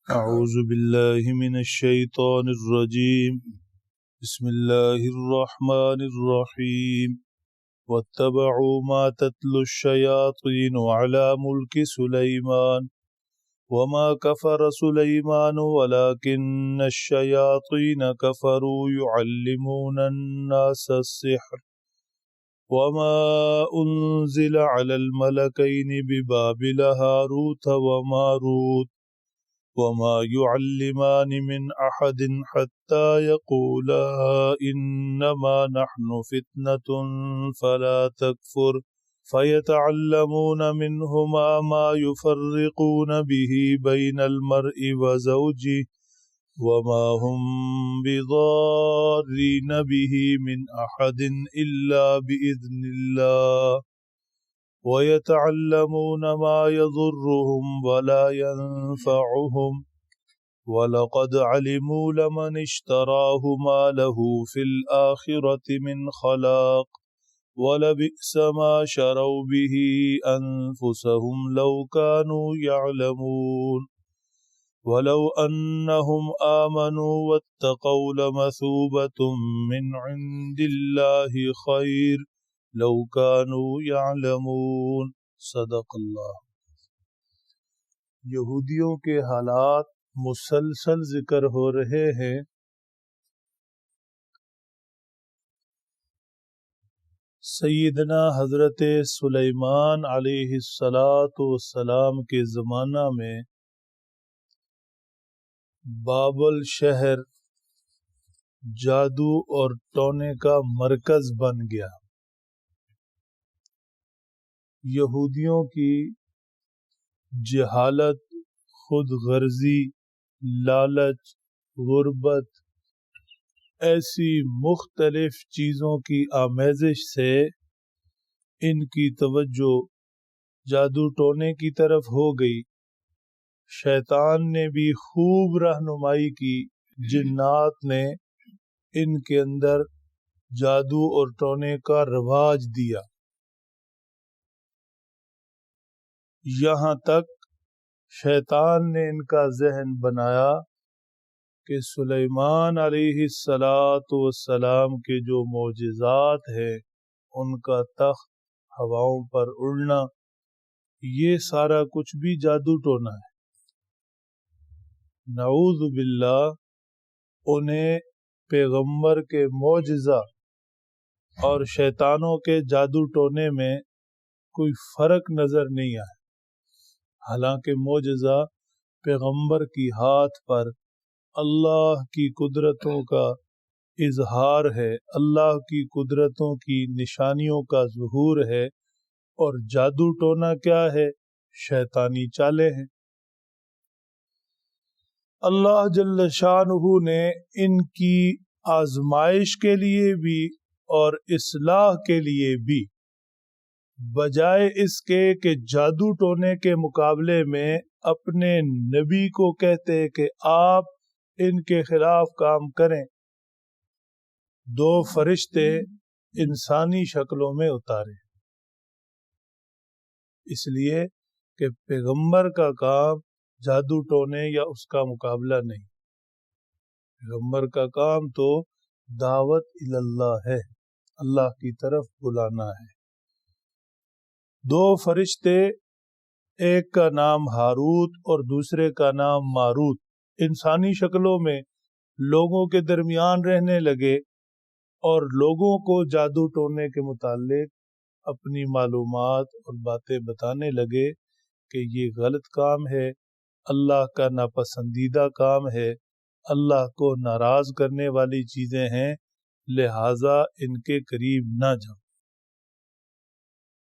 أعوذ بالله من الشيطان الرجيم. بسم الله الرحمن الرحيم. واتبعوا ما تتلو الشياطين على ملك سليمان وما كفر سليمان ولكن الشياطين كفروا يعلمون الناس السحر وما أنزل على الملكين ببابل هاروت وماروت وما يعلمان من أحد حتى يقولا إنما نحن فتنة فلا تكفر فيتعلمون منهما ما يفرقون به بين المرء وزوجه وما هم بضارين به من أحد إلا بإذن الله ويتعلمون ما يضرهم ولا ينفعهم ولقد علموا لمن اشتراه ما له في الآخرة من خلاق ولبئس ما شروا به أنفسهم لو كانوا يعلمون ولو أنهم آمنوا واتقوا لمثوبة من عند الله خير لو كانوا يعلمون. صدق اللہ. یہودیوں کے حالات مسلسل ذکر ہو رہے ہیں. سیدنا حضرت سلیمان علیہ السلام کے زمانہ میں بابل شہر جادو اور ٹونے کا مرکز بن گیا. یہودیوں کی جہالت، خود غرضی، لالچ، غربت، ایسی مختلف چیزوں کی آمیزش سے ان کی توجہ جادو ٹونے کی طرف ہو گئی. شیطان نے بھی خوب رہنمائی کی. جنات نے ان کے اندر جادو اور ٹونے کا رواج دیا. یہاں تک شیطان نے ان کا ذہن بنایا کہ سلیمان علیہ السلام کے جو معجزات ہیں، ان کا تخت، ہواؤں پر اڑنا، یہ سارا کچھ بھی جادو ٹونا ہے. نعوذ باللہ. انہیں پیغمبر کے معجزہ اور شیطانوں کے جادو ٹونے میں کوئی فرق نظر نہیں آیا. حالانکہ معجزہ پیغمبر کی ہاتھ پر اللہ کی قدرتوں کا اظہار ہے، اللہ کی قدرتوں کی نشانیوں کا ظہور ہے، اور جادو ٹونا کیا ہے؟ شیطانی چالیں ہیں. اللہ جل شانہ نے ان کی آزمائش کے لیے بھی اور اصلاح کے لیے بھی، بجائے اس کے کہ جادو ٹونے کے مقابلے میں اپنے نبی کو کہتے کہ آپ ان کے خلاف کام کریں، دو فرشتے انسانی شکلوں میں اتارے. اس لیے کہ پیغمبر کا کام جادو ٹونے یا اس کا مقابلہ نہیں. پیغمبر کا کام تو دعوت اللہ ہے، اللہ کی طرف بلانا ہے. دو فرشتے، ایک کا نام ہاروت اور دوسرے کا نام ماروت، انسانی شکلوں میں لوگوں کے درمیان رہنے لگے اور لوگوں کو جادو ٹونے کے متعلق اپنی معلومات اور باتیں بتانے لگے کہ یہ غلط کام ہے، اللہ کا ناپسندیدہ کام ہے، اللہ کو ناراض کرنے والی چیزیں ہیں، لہٰذا ان کے قریب نہ جاؤ.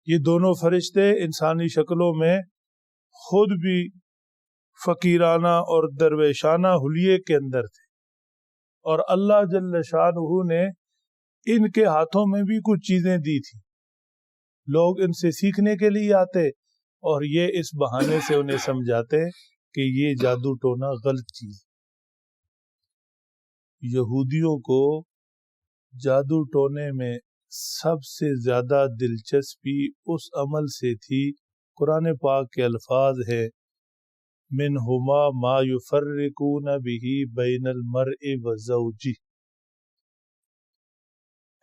یہ دونوں فرشتے انسانی شکلوں میں خود بھی فقیرانہ اور درویشانہ حلیے کے اندر تھے، اور اللہ جل شانہ نے ان کے ہاتھوں میں بھی کچھ چیزیں دی تھی. لوگ ان سے سیکھنے کے لیے آتے اور یہ اس بہانے سے انہیں سمجھاتے کہ یہ جادو ٹونا غلط چیز. یہودیوں کو جادو ٹونے میں سب سے زیادہ دلچسپی اس عمل سے تھی. قرآن پاک کے الفاظ ہے منہما ما یفرقون بہ بین المرء وزوجہ،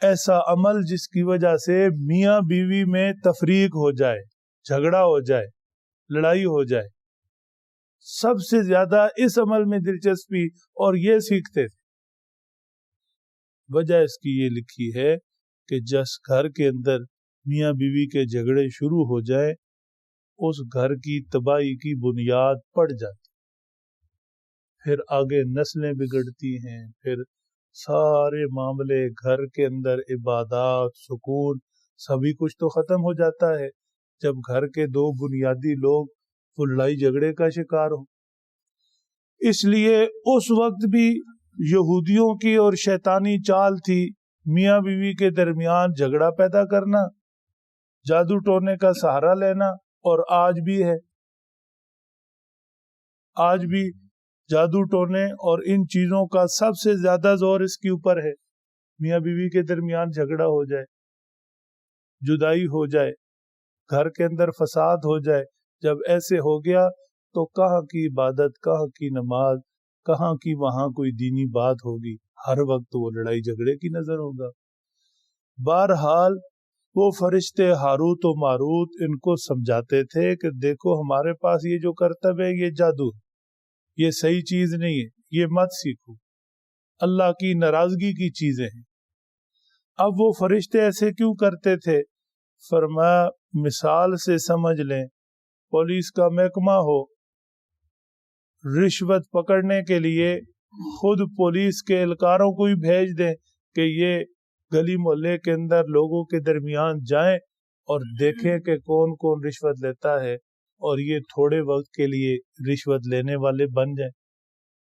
ایسا عمل جس کی وجہ سے میاں بیوی میں تفریق ہو جائے، جھگڑا ہو جائے، لڑائی ہو جائے. سب سے زیادہ اس عمل میں دلچسپی اور یہ سیکھتے تھے. وجہ اس کی یہ لکھی ہے کہ جس گھر کے اندر میاں بیوی کے جھگڑے شروع ہو جائے اس گھر کی تباہی کی بنیاد پڑ جاتی، پھر آگے نسلیں بگڑتی ہیں، پھر سارے معاملے گھر کے اندر عبادات، سکون، سبھی کچھ تو ختم ہو جاتا ہے جب گھر کے دو بنیادی لوگ وہ لڑائی جھگڑے کا شکار ہو. اس لیے اس وقت بھی یہودیوں کی اور شیطانی چال تھی میاں بیوی کے درمیان جھگڑا پیدا کرنا، جادو ٹونے کا سہارا لینا، اور آج بھی ہے. آج بھی جادو ٹونے اور ان چیزوں کا سب سے زیادہ زور اس کے اوپر ہے. میاں بیوی کے درمیان جھگڑا ہو جائے، جدائی ہو جائے، گھر کے اندر فساد ہو جائے. جب ایسے ہو گیا تو کہاں کی عبادت، کہاں کی نماز، کہاں کی وہاں کوئی دینی بات ہوگی. ہر وقت وہ لڑائی جھگڑے کی نظر ہوگا. بہرحال وہ فرشتے ہاروت و ماروت ان کو سمجھاتے تھے کہ دیکھو ہمارے پاس یہ جو کرتب ہے یہ جادو ہے، یہ صحیح چیز نہیں ہے، یہ مت سیکھو، اللہ کی ناراضگی کی چیزیں ہیں. اب وہ فرشتے ایسے کیوں کرتے تھے؟ فرمایا مثال سے سمجھ لیں، پولیس کا محکمہ ہو، رشوت پکڑنے کے لیے خود پولیس کے اہلکاروں کو ہی بھیج دیں کہ یہ گلی محلے کے اندر لوگوں کے درمیان جائیں اور دیکھیں کہ کون کون رشوت لیتا ہے، اور یہ تھوڑے وقت کے لیے رشوت لینے والے بن جائیں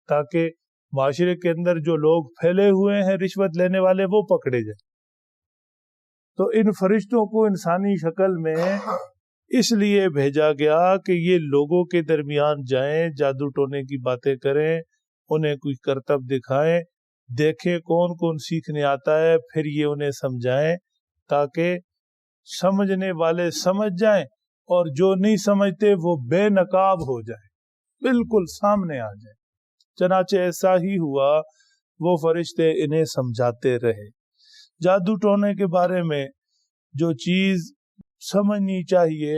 تاکہ معاشرے کے اندر جو لوگ پھیلے ہوئے ہیں رشوت لینے والے وہ پکڑے جائیں. تو ان فرشتوں کو انسانی شکل میں اس لیے بھیجا گیا کہ یہ لوگوں کے درمیان جائیں، جادو ٹونے کی باتیں کریں، انہیں کوئی کرتب دکھائیں، دیکھیں کون کون سیکھنے آتا ہے، پھر یہ انہیں سمجھائیں تاکہ سمجھنے والے سمجھ جائیں اور جو نہیں سمجھتے وہ بے نقاب ہو جائیں، بالکل سامنے آ جائیں. چنانچہ ایسا ہی ہوا، وہ فرشتے انہیں سمجھاتے رہے. جادو ٹونے کے بارے میں جو چیز سمجھنی چاہیے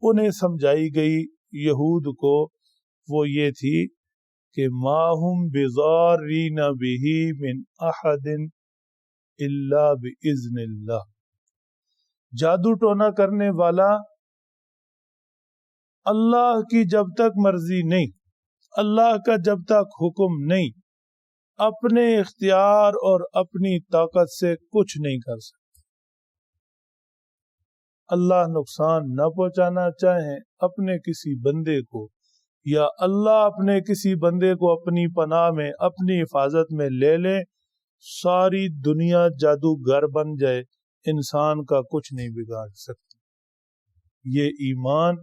انہیں سمجھائی گئی یہود کو، وہ یہ تھی کہ ما ہم بضارین بہ من احد الا باذن اللہ. جادو ٹونا کرنے والا اللہ کی جب تک مرضی نہیں، اللہ کا جب تک حکم نہیں، اپنے اختیار اور اپنی طاقت سے کچھ نہیں کر سکتا. اللہ نقصان نہ پہنچانا چاہیں اپنے کسی بندے کو، یا اللہ اپنے کسی بندے کو اپنی پناہ میں، اپنی حفاظت میں لے لے، ساری دنیا جادوگر بن جائے، انسان کا کچھ نہیں بگاڑ سکتی. یہ ایمان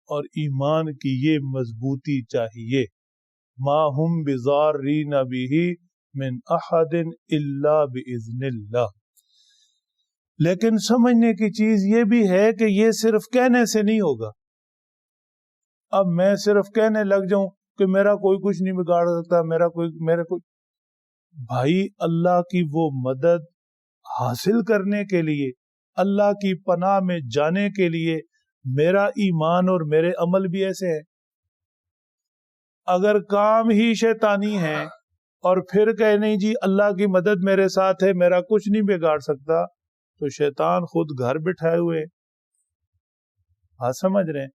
اور ایمان کی یہ مضبوطی چاہیے. ما ہم بضارین بہ من احد الا باذن اللہ. لیکن سمجھنے کی چیز یہ بھی ہے کہ یہ صرف کہنے سے نہیں ہوگا. اب میں صرف کہنے لگ جاؤں کہ میرا کوئی کچھ نہیں بگاڑ سکتا، میرا کوئی بھائی، اللہ کی وہ مدد حاصل کرنے کے لیے، اللہ کی پناہ میں جانے کے لیے میرا ایمان اور میرے عمل بھی ایسے ہیں. اگر کام ہی شیطانی ہے اور پھر کہے نہیں جی اللہ کی مدد میرے ساتھ ہے، میرا کچھ نہیں بگاڑ سکتا، تو شیطان خود گھر بٹھائے ہوئے. آپ سمجھ رہے ہیں؟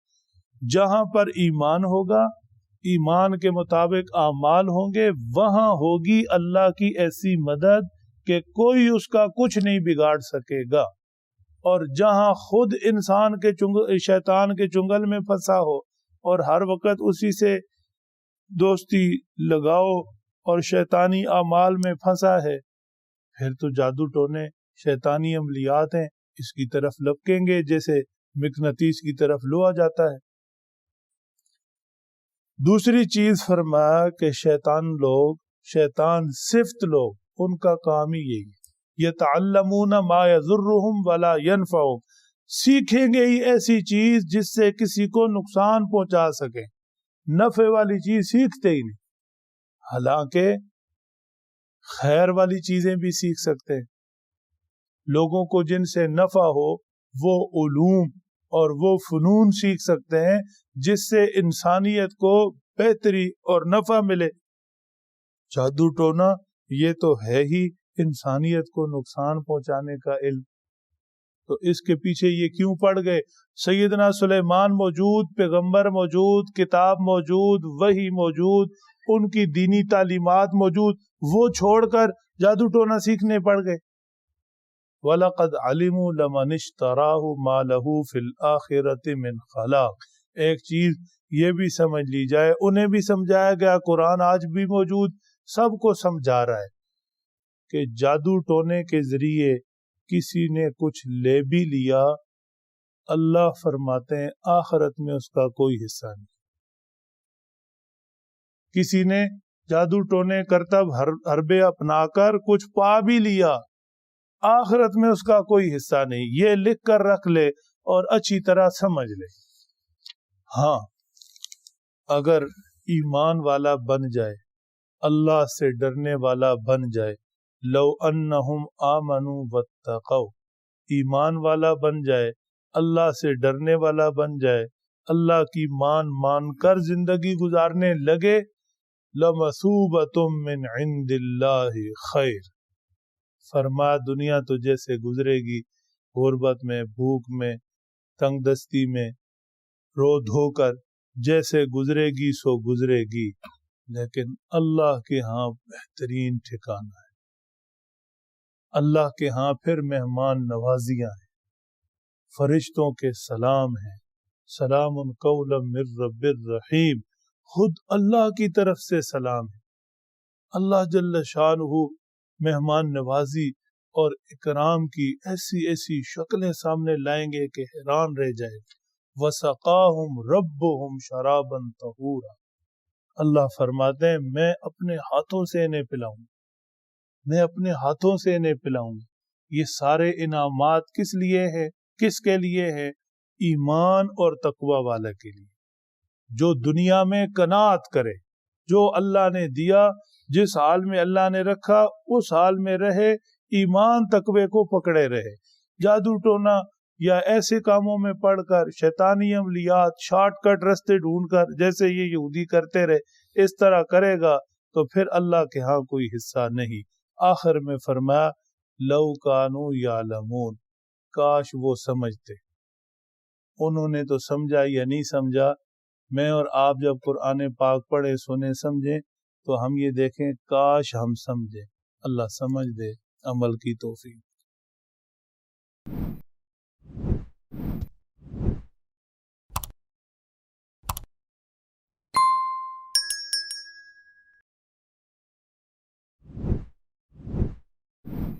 جہاں پر ایمان ہوگا، ایمان کے مطابق اعمال ہوں گے، وہاں ہوگی اللہ کی ایسی مدد کہ کوئی اس کا کچھ نہیں بگاڑ سکے گا. اور جہاں خود انسان کے شیطان کے چنگل میں پھنسا ہو اور ہر وقت اسی سے دوستی لگاؤ اور شیطانی اعمال میں پھنسا ہے، پھر تو جادو ٹونے شیطانی عملیات ہیں، اس کی طرف لپکیں گے جیسے مقناطیس کی طرف لو آ جاتا ہے. دوسری چیز فرمایا کہ شیطان صفت لوگ، ان کا کام ہی یہی ہے، یتعلمون ما یضرهم ولا ينفعهم، سیکھیں گے ہی ایسی چیز جس سے کسی کو نقصان پہنچا سکیں، نفع والی چیز سیکھتے ہی نہیں، حالانکہ خیر والی چیزیں بھی سیکھ سکتے ہیں۔ لوگوں کو جن سے نفع ہو وہ علوم اور وہ فنون سیکھ سکتے ہیں جس سے انسانیت کو بہتری اور نفع ملے۔ جادو ٹونا یہ تو ہے ہی انسانیت کو نقصان پہنچانے کا علم، تو اس کے پیچھے یہ کیوں پڑ گئے؟ سیدنا سلیمان موجود، پیغمبر موجود، کتاب موجود، وحی موجود، ان کی دینی تعلیمات موجود، وہ چھوڑ کر جادو ٹونا سیکھنے پڑ گئے۔ وَلَقَدْ عَلِمُوا لَمَنِ اشْتَرَاهُ مَا لَهُ فِي الْآخِرَةِ مِنْ خَلَاقٍ۔ ایک چیز یہ بھی سمجھ لی جائے، انہیں بھی سمجھایا گیا، قرآن آج بھی موجود سب کو سمجھا رہا ہے کہ جادو ٹونے کے ذریعے کسی نے کچھ لے بھی لیا، اللہ فرماتے ہیں آخرت میں اس کا کوئی حصہ نہیں۔ کسی نے جادو ٹونے کرتب حربے اپنا کر کچھ پا بھی لیا، آخرت میں اس کا کوئی حصہ نہیں، یہ لکھ کر رکھ لے اور اچھی طرح سمجھ لے۔ ہاں، اگر ایمان والا بن جائے، اللہ سے ڈرنے والا بن جائے، لو انہم آمنوا واتقوا، ایمان والا بن جائے، اللہ سے ڈرنے والا بن جائے، اللہ کی مان کر زندگی گزارنے لگے، لمثوبۃ من عند اللہ خیر، فرمایا دنیا تو جیسے گزرے گی، غربت میں، بھوک میں، تنگ دستی میں، رو دھو کر جیسے گزرے گی سو گزرے گی، لیکن اللہ کے ہاں بہترین ٹھکانہ ہے، اللہ کے ہاں پھر مہمان نوازیاں ہیں، فرشتوں کے سلام ہیں، سلام قولا من رب الرحیم، خود اللہ کی طرف سے سلام ہے۔ اللہ جل شانہ مہمان نوازی اور اکرام کی ایسی ایسی شکلیں سامنے لائیں گے کہ حیران رہ جائے۔ وَسَقَاهُمْ رَبُّهُمْ شَرَابًا طَهُورًا، اللہ فرماتے ہیں میں اپنے ہاتھوں سے انہیں پلاؤں گا، میں اپنے ہاتھوں سے انہیں پلاؤں گا۔ یہ سارے انعامات کس لیے ہیں؟ کس کے لیے ہیں؟ ایمان اور تقوی والا کے لیے، جو دنیا میں قناعت کرے، جو اللہ نے دیا، جس حال میں اللہ نے رکھا اس حال میں رہے، ایمان تقوی کو پکڑے رہے۔ جادو ٹونا یا ایسے کاموں میں پڑھ کر، شیطانی عملیات، شارٹ کٹ رستے ڈھونڈ کر، جیسے یہ یہودی کرتے رہے، اس طرح کرے گا تو پھر اللہ کے ہاں کوئی حصہ نہیں۔ آخر میں فرمایا لو کانوا یعلمون، کاش وہ سمجھتے۔ انہوں نے تو سمجھا یا نہیں سمجھا، میں اور آپ جب قرآن پاک پڑھے سنے سمجھیں تو ہم یہ دیکھیں کاش ہم سمجھیں۔ اللہ سمجھ دے، عمل کی توفیق۔